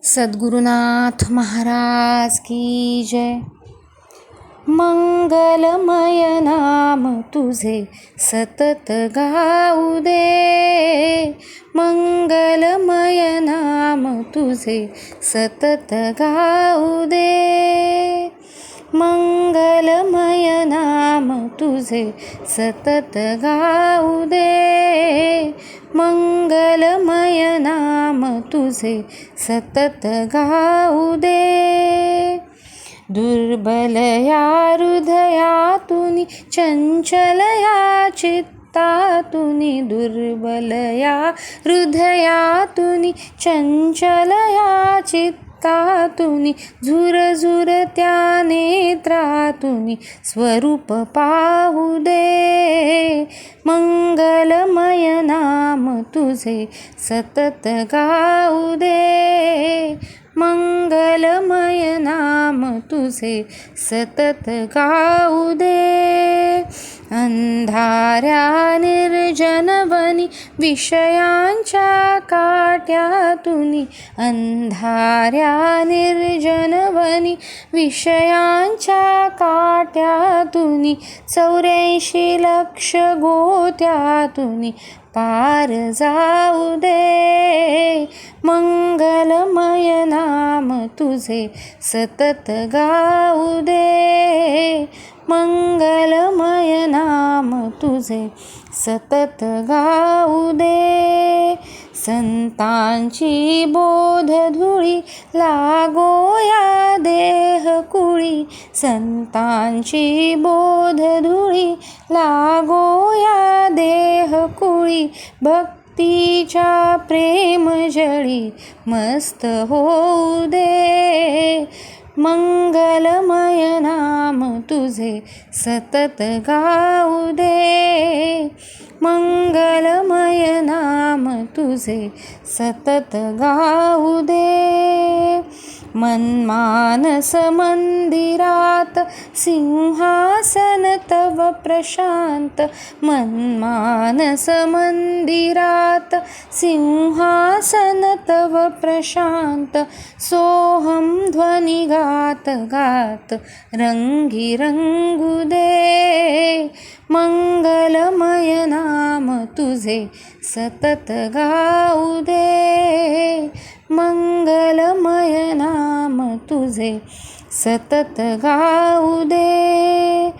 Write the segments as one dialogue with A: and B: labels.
A: सद्गुरुनाथ महाराज की जय। मंगलमय नाम तुझे सतत गाऊ दे, मंगलमय नाम तुझे सतत गाऊ दे, मंगलमय नाम तुझे सतत गाऊ दे, मंगलमय नाम तुझे सतत गाऊ दे। दुर्बल या हृदयातुनी चंचल या चित्तातुनी, दुर्बल या हृदयातुनी चंचल या चित्तातुनी, झुरझुरत्या नेत्रातुनी स्वरूप पाहू दे, मंगलमय नाम तुझे सतत गाऊ दे, मंगलमय नाम तुझे सतत गाऊ दे। अंधाऱ्या निर्जनवनी विषयांच्या काट्यातुनी, अंधाऱ्या निर्जनवनी विषयांच्या काट्यातुनी, 84 लक्ष गोत्यातुनी पार जाऊ दे, मंगलमय नाम तुझे सतत गाऊ दे, मंगलमय नाम तुझे सतत गाऊ दे। संतांची बोधधुळी लागो या देह कुळी, संतांची बोधधुळी लागो या देह कुळी, भक्तीच्या प्रेमजळी मस्त होऊ दे, मंगलमय नाम तुझे सतत गाऊ दे, मंगलमय नाम तुझे सतत गाऊ दे। मनमानस मंदिरात सिंहासन तव प्रशांत, मनमानस मंदिरात सिंहासन तव प्रशांत, सोहम ध्वनी गात गात रंगी रंगू दे, मंगलमय नाम तुझे सतत गाऊ दे, मंगलमय नाम तुझे सतत गाऊ दे।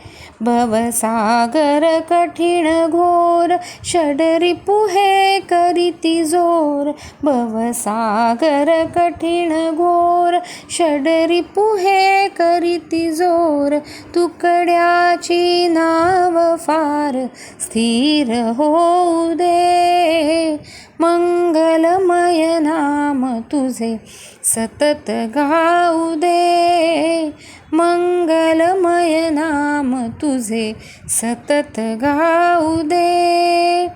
A: भवसागर कठीण घोर षडरिपु हे करीती जोर, भवसागर कठीण घोर षडरिपु हे करीती जोर, तुकड्याची नाव फार स्थिर होऊ दे, मंगलमय नाम तुझे सतत गाऊ दे, मंगलमय नाम तुझे सतत गाऊ दे,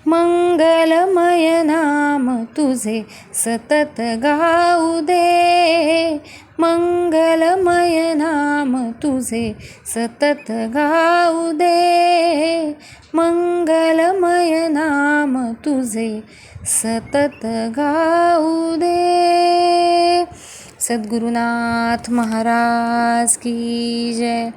A: मंगलमय नाम तुझे सतत गाऊ दे, मंगलमय नाम तुझे सतत गाऊ दे, मंगलमय नाम तुझे सतत गाऊ दे। सद्गुरुनाथ महाराज की जय।